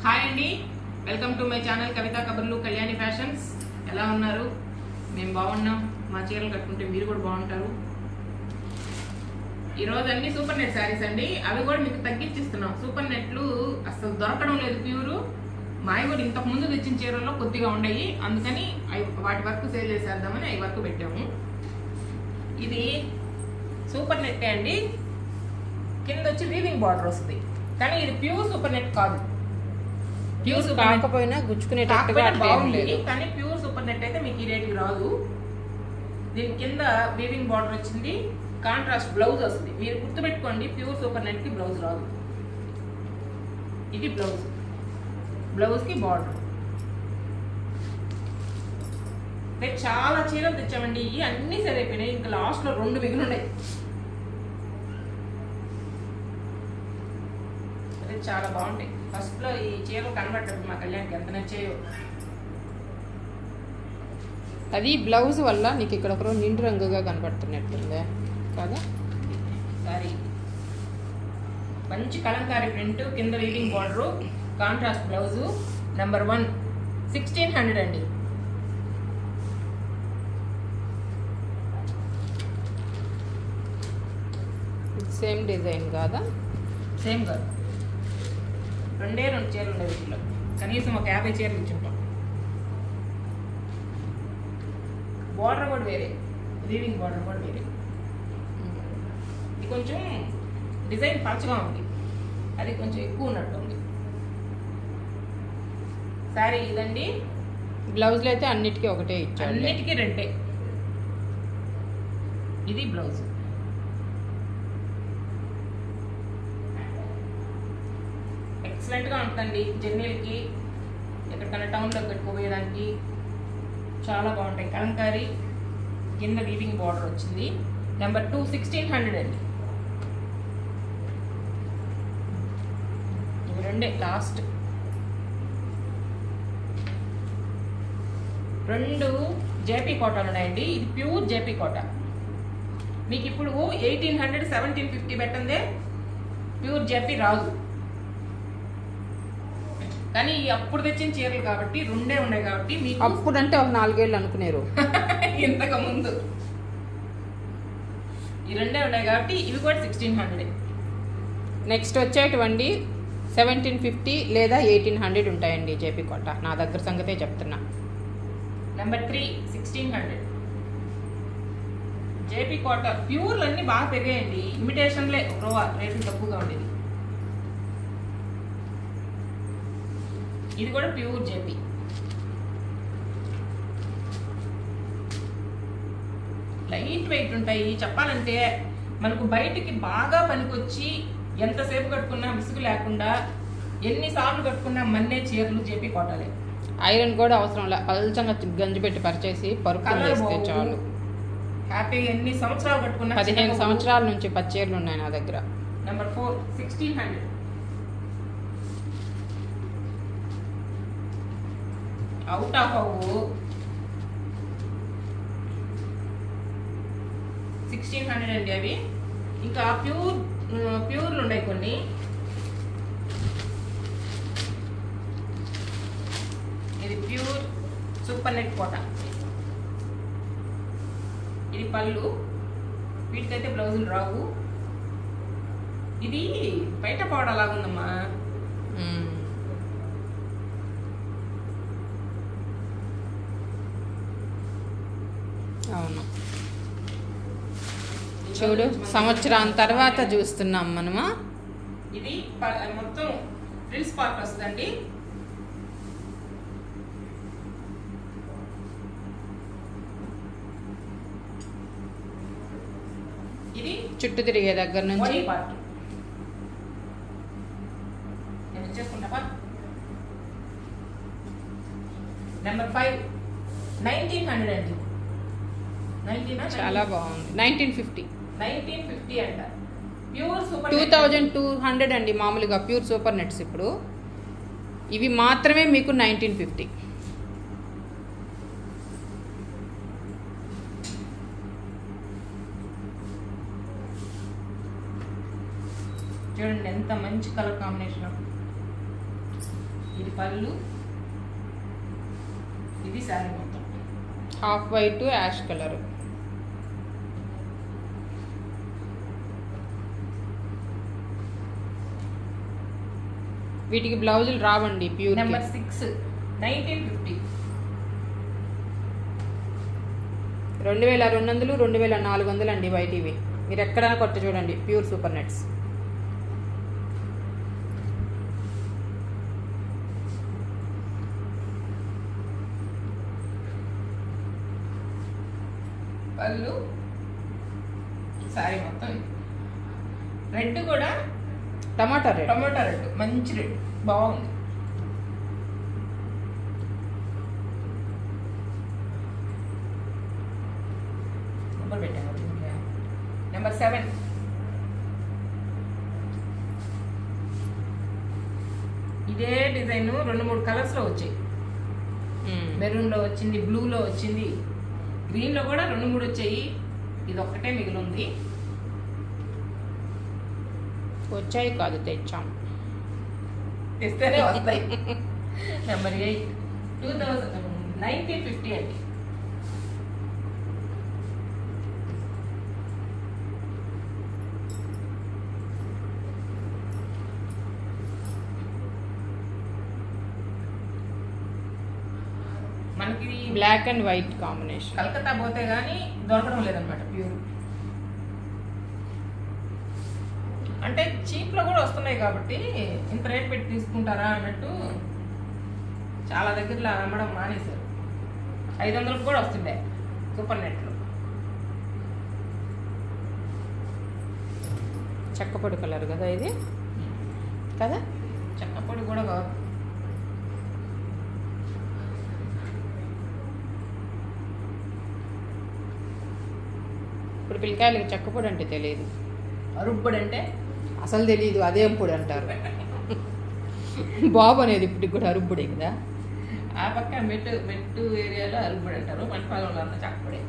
Hi అండి, welcome to my channel Kavitha Kaburlu Kalyani fashions. ఎలా ఉన్నారు? మేము బాగున్నాం. మా చీరలు కట్టుకుంటే మీరు కూడా బాగుంటారు. ఈరోజు అన్ని సూపర్ నెట్ శారీస్ అండి. అవి కూడా మీకు తగ్గించిస్తున్నాం. సూపర్ నెట్లు అసలు దొరకడం లేదు. ప్యూరు మావి కూడా ఇంతకు ముందు తెచ్చిన చీరల్లో కొద్దిగా ఉండయి, అందుకని వాటి వరకు సేల్ చేసేద్దామని అవి వరకు పెట్టాము. ఇది సూపర్ నెట్టే అండి. కింద వచ్చి వీవింగ్ బార్డర్ వస్తుంది, కానీ ఇది ప్యూర్ సూపర్ నెట్ కాదు. ప్యూర్ కాకపోయినా గుచ్చుకునేటట్టుగా బాగుంది, కానీ ప్యూర్ సూపర్ నెట్ అయితే మీకు ఈ రేటుకి రాదు. దీని కింద వీవింగ్ బార్డర్ వచ్చింది, కాంట్రాస్ట్ బ్లౌజ్ వస్తుంది. మీరు గుర్తుపెట్టుకోండి, ప్యూర్ సూపర్ నెట్ కి బ్లౌజ్ రాదు. ఇది బ్లౌజ్, బ్లౌజ్ కి బార్డర్. చాలా చీరలు తెచ్చామండి. ఇవి అన్ని సరే అయిపోయినాయి. ఇంకా లాస్ట్ లో 2 మిగిలి ఉన్నాయి. చాలా బాగుంటాయి. ఫస్ట్ లో ఈ చీరలు కనబడ్డప్పుడు మా కళ్యాణ్కి ఎంత నచ్చాయో. అది బ్లౌజ్ వల్ల నీకు ఇక్కడ ఒక నిండు రంగుగా కనబడుతున్నట్టుంది కదా. సారీ, మంచి కలంకారీ ప్రింట్, కింద weaving border, contrast blouse. Number 1 1600 అండి. సేమ్ డిజైన్ కాదా? సేమ్ కాదు, 2 చీరలు ఉన్నాయి వీటిలో. కనీసం ఒక 50 చీరలు ఇచ్చుంటాం. బార్డర్ కూడా వేరే, వీవింగ్ బార్డర్ కూడా వేరే. ఇది కొంచెం డిజైన్ పలచగా ఉంది, అది కొంచెం ఎక్కువ ఉన్నట్టు ఉంది. సారీ ఇదండి. బ్లౌజ్లో అయితే అన్నిటికీ ఒకటే ఇచ్చాడు, అన్నిటికీ 2. ఇది బ్లౌజ్. ఎక్సలెంట్ గా ఉంటుందండి జర్నీలకి, ఎక్కడికైనా టౌన్లో కట్టుకోపోయేదానికి చాలా బాగుంటాయి. కలంకారీ, కింద వీవింగ్ బార్డర్ వచ్చింది. నెంబర్ 2 1600 అండి. ఇవి 2 లాస్ట్. 2 జేపీ కోటాలు ఉన్నాయండి. ఇది ప్యూర్ జేపీ కోట. మీకు ఇప్పుడు 1800 1750 పెట్టందే ప్యూర్ జేపీ రాదు. కానీ అప్పుడు తెచ్చిన చీరలు కాబట్టి 2 ఉన్నాయి కాబట్టి మీకు అప్పుడు అంటే ఒక 4 ఏళ్ళు అనుకునేరు. ఇంతకు ముందు ఈ 2 ఉన్నాయి కాబట్టి ఇవి కూడా 1600. నెక్స్ట్ వచ్చేటువంటి 1750 లేదా 1800 ఉంటాయండి జేపీ కోట. నా దగ్గర సంగతే చెప్తున్నా. నెంబర్ 3 1600 జేపీ కోట. ప్యూర్లు అన్ని బాగా పెరిగాయండి. ఇమిటేషన్లే ఒక రేట్లు తక్కువగా ఉండేది. ఇది కూడా ప్యూర్ జేపీ. లైట్ వెయిట్ ఉంటాయి. చెప్పాలంటే మనకు బయటికి బాగా పనికొచ్చి ఎంతసేపు కట్టుకున్నా విసుగు లేకుండా, ఎన్నిసార్లు కట్టుకున్నా మన్నే చీరలు జేపీ కోటాలే. ఐరన్ కూడా అవసరం లే, పల్చంగా గంజి పెట్టి పరిచేసి పరుపు వేస్తే చాలు. హ్యాపీగా ఎన్ని సంవత్సరాలు కట్టుకున్నా. 15 సంవత్సరాల నుంచి 10 చీరలు ఉన్నాయి నా దగ్గర. నెంబర్ 4 1600. అవుట్ ఆఫ్ అవ్వు 1600 అండి. అవి ఇంకా ప్యూర్లు ఉన్నాయి కొన్ని. ఇది ప్యూర్ సూపర్ నెట్ కోట. ఇది పళ్ళు. వీటికైతే బ్లౌజులు రావు. ఇది బయట పౌడర్ లాగా ఉందమ్మా. అవును, చూడు సంవత్సరం తర్వాత చూస్తున్నాం మనము. ఇది మొత్తం ఫ్రిల్స్ పార్ట్ వస్తుందండి. ఇది చుట్టూ తిరిగే దగ్గర నుంచి పార్ట్. నేను చేసుకుంటా. నెంబర్ 5 1900 అండి. చాలా బాగుంది. 1950 అంట. ప్యూర్ సూపర్ 2200 అండి మామూలుగా ప్యూర్ సూపర్ నెట్స్. ఇప్పుడు ఇవి మాత్రమే మీకు 1950. చూడండి ఎంత మంచి కలర్ కాంబినేషన్. ఇది పళ్ళు, ఇది శారీ మొత్తం. Half white ash colour. వీటికి బ్లౌజులు రావండి ప్యూర్. నెంబర్ 6 1950. 2200 2400 అండి వైట్. ఇవి మీరు ఎక్కడైనా కొట్ట చూడండి, ప్యూర్ సూపర్ నెట్స్. పళ్ళు, సారీ మొత్తం. రెడ్ కూడా టమాటా రెడ్. మంచి రెడ్, బాగుంది. నెంబర్ 7 ఇదే డిజైన్ 2-3 కలర్స్ లో వచ్చాయి. మెరూన్ లో వచ్చింది, బ్లూలో వచ్చింది, గ్రీన్ లో కూడా 2-3 వచ్చాయి. ఇది ఒక్కటే మిగిలి ఉంది. వచ్చాయి కాదు, తెచ్చాం. తెస్తేనే వస్తాయి. నెంబర్ 8 1950 అండి. మనకి black and white combination. Calcutta పోతే గానీ దొరకడం లేదనమాట ప్యూర్. అంటే చీప్ లో కూడా వస్తున్నాయి కాబట్టి ఇంత రేట్ పెట్టి తీసుకుంటారా అన్నట్టు చాలా దగ్గరలో అమ్మడం మానేశారు. 500కు కూడా వస్తుండే సూపర్ నెట్లో. చెక్కపొడి కలర్ కదా ఇది, కదా? చెక్కపొడి కూడా కాదు. ఇప్పుడు పిల్లకాయలకి చెక్కపొడి అంటే తెలియదు, అరుబ్బడి అంటే అసలు తెలియదు. అదేం పొడి అంటారు. బాబు అనేది ఇప్పటికి కూడా అరుబ్బుడే కదా. ఆ పక్క మెట్టు ఏరియాలో అరుబ్బడి అంటారు, మంటపాలలో అంతా చెక్కపొడి.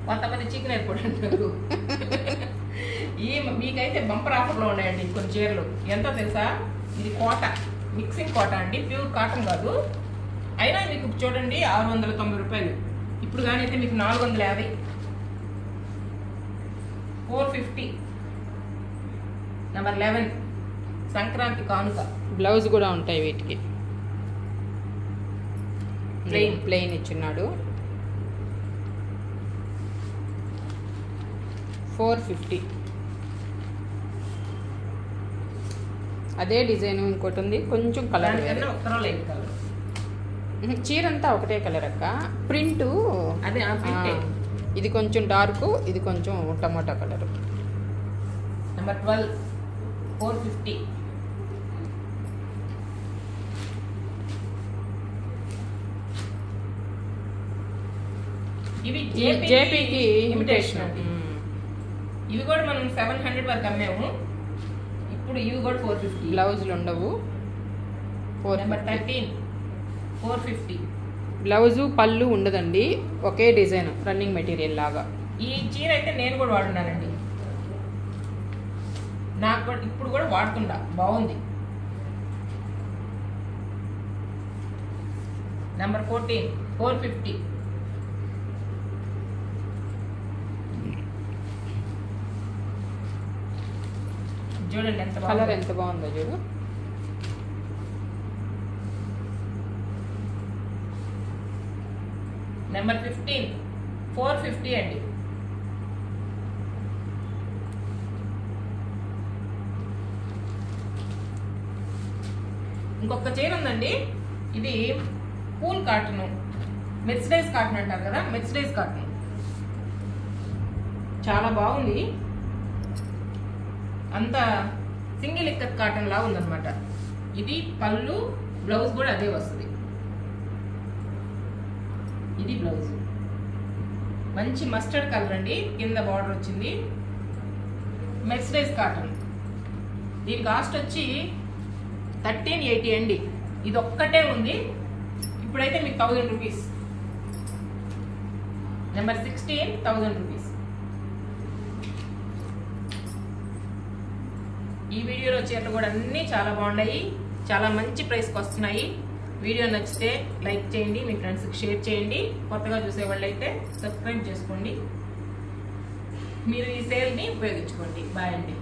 కొంతమంది చికెన్ ఎయిర్పోర్ట్ అంటారు. మీకైతే బంపర్ ఆఫర్లో ఉన్నాయండి కొన్ని చీరలు. ఎంతో తెలుసా? ఇది కోట, మిక్సింగ్ కోట అండి, ప్యూర్ కాటన్ కాదు. అయినా మీకు చూడండి 690 రూపాయలు. ఇప్పుడు కానీ అయితే మీకు 450. 450. నెంబర్ 11 సంక్రాంతి కానుక. బ్లౌజ్ కూడా ఉంటాయి వీటికి. ప్లెయిన్ ఇచ్చున్నాడు. 450. అదే డిజైన్ ఇంకోటి ఉంది, కొంచెం కలర్. Light colour. చీర అంతా ఒకటే కలర్ అక్క. ప్రింట్ అదే ఇది కొంచెం డార్క్, ఇది కొంచెం టమాటా కలర్. నెంబర్ 12 450. ఇవి జేపీకి ఇమిటేషన్ అండి. ఇవి కూడా మనం 700 వరకు అమ్మాము. ఇప్పుడు ఇవి కూడా 450. బ్లౌజులు ఉండవు. నెంబర్ 13 450. బ్లౌజు పళ్ళు ఉండదండి, ఒకే డిజైన్, రన్నింగ్ మెటీరియల్ లాగా. ఈ చీర అయితే నేను కూడా వాడున్నానండి. నాకు కూడా ఇప్పుడు కూడా వాడుతుండా, బాగుంది. నెంబర్ 14 450. చూడండి ఎంత కలర్ ఎంత బాగుందో చూడు. నెంబర్ 15 450 అండి. ఇంకొక చీర ఉందండి. ఇది కూల్ కాటన్, మెర్సిడైజ్ కాటన్ అంటారు కదా, మెర్సిడైజ్ కాటన్. చాలా బాగుంది. అంతా సింగిల్ ఇక్కత్ కాటన్ లా ఉందన్నమాట. ఇది పళ్ళు, బ్లౌజ్ కూడా అదే వస్తుంది. ఇది బ్లౌజ్. మంచి మస్టర్డ్ కలర్ అండి, కింద బార్డర్ వచ్చింది. Mercerised cotton. దీని కాస్ట్ వచ్చి 1380 అండి. ఇది ఒక్కటే ఉంది. ఇప్పుడైతే మీకు 1000 రూపీస్. Number 16 1000 rupees. ఈ వీడియోలో చీరలు కూడా అన్నీ చాలా బాగున్నాయి. చాలా మంచి ప్రైస్కి వస్తున్నాయి. వీడియో నచ్చితే లైక్ చేయండి, మీ ఫ్రెండ్స్కి షేర్ చేయండి. కొత్తగా చూసేవాళ్ళు అయితే సబ్స్క్రైబ్ చేసుకోండి. మీరు ఈ సేల్ని ఉపయోగించుకోండి. బాయ్ అండి.